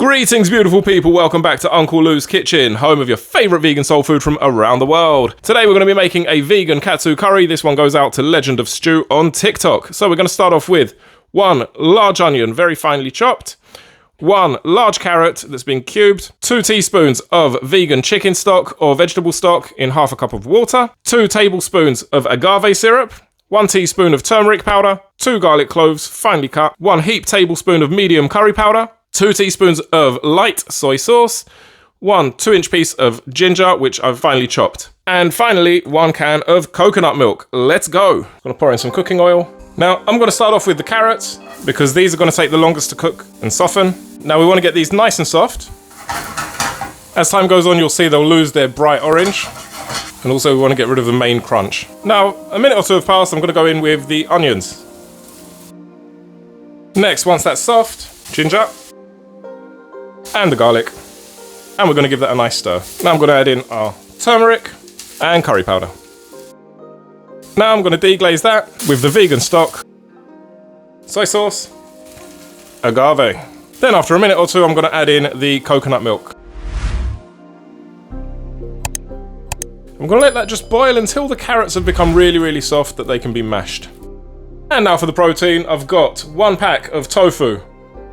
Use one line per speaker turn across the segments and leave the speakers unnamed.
Greetings, beautiful people. Welcome back to Uncle Lou's Kitchen, home of your favourite vegan soul food from around the world. Today we're going to be making a vegan katsu curry. This one goes out to Legend of Stew on TikTok. So we're going to start off with 1 large onion, very finely chopped, 1 large carrot that's been cubed, 2 teaspoons of vegan chicken stock or vegetable stock in half a cup of water, 2 tablespoons of agave syrup, 1 teaspoon of turmeric powder, 2 garlic cloves finely cut, 1 heaped tablespoon of medium curry powder, 2 teaspoons of light soy sauce, 1 2-inch piece of ginger, which I've finely chopped. And finally, 1 can of coconut milk. Let's go. I'm gonna pour in some cooking oil. Now, I'm gonna start off with the carrots because these are gonna take the longest to cook and soften. Now, we wanna get these nice and soft. As time goes on, you'll see they'll lose their bright orange. And also, we wanna get rid of the main crunch. Now, a minute or 2 have passed, I'm gonna go in with the onions. Next, once that's soft, ginger. And the garlic, and we're going to give that a nice stir. Now I'm going to add in our turmeric and curry powder. Now I'm going to deglaze that with the vegan stock, soy sauce, agave. Then after a minute or 2 I'm going to add in the coconut milk. I'm going to let that just boil until the carrots have become really soft that they can be mashed. And now for the protein, I've got 1 pack of tofu,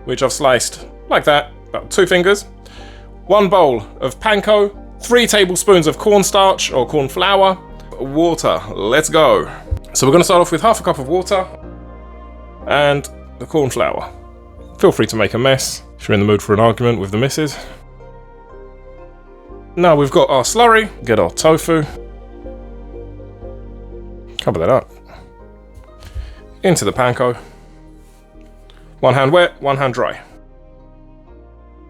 which I've sliced like that. About 2 fingers, 1 bowl of panko, 3 tablespoons of cornstarch or corn flour, water. Let's go. So we're going to start off with half a cup of water and the corn flour. Feel free to make a mess if you're in the mood for an argument with the missus. Now we've got our slurry, get our tofu, cover that up, into the panko, 1 hand wet, 1 hand dry.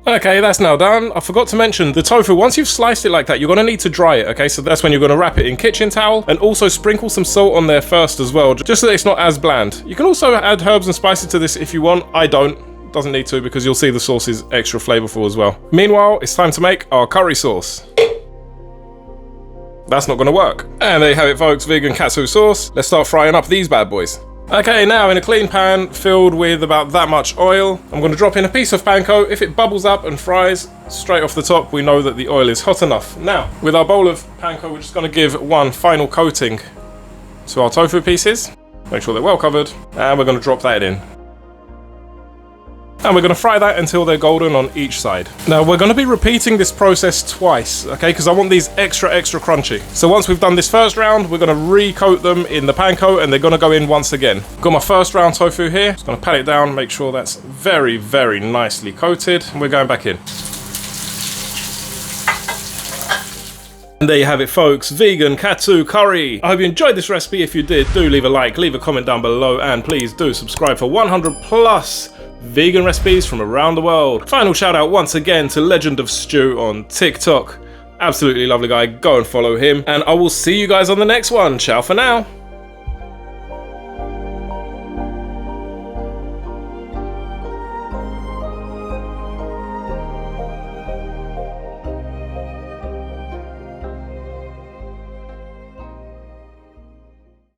Okay, that's now done. I forgot to mention, the tofu, once you've sliced it like that, you're going to need to dry it, okay? So that's when you're going to wrap it in kitchen towel, and also sprinkle some salt on there first as well, just so that it's not as bland. You can also add herbs and spices to this if you want. I don't. Doesn't need to, because you'll see the sauce is extra flavorful as well. Meanwhile, it's time to make our curry sauce. That's not going to work. And there you have it, folks, vegan katsu sauce. Let's start frying up these bad boys. Okay, now in a clean pan filled with about that much oil, I'm going to drop in a piece of panko. If it bubbles up and fries straight off the top, we know that the oil is hot enough. Now, with our bowl of panko, we're just going to give 1 final coating to our tofu pieces. Make sure they're well covered, and we're going to drop that in. And we're going to fry that until they're golden on each side. Now we're going to be repeating this process twice, okay, because I want these extra crunchy. So once we've done this first round, we're going to recoat them in the panko and they're going to go in once again. Got my first round tofu here. Just going to pat it down, make sure that's very nicely coated, and we're going back in. And there you have it, folks, vegan katsu curry. I hope you enjoyed this recipe. If you did, do leave a like, leave a comment down below, and please do subscribe for 100+ vegan recipes from around the world. Final shout out once again to Legend of Stew on TikTok. Absolutely lovely guy, go and follow him, and I will see you guys on the next one. Ciao for now.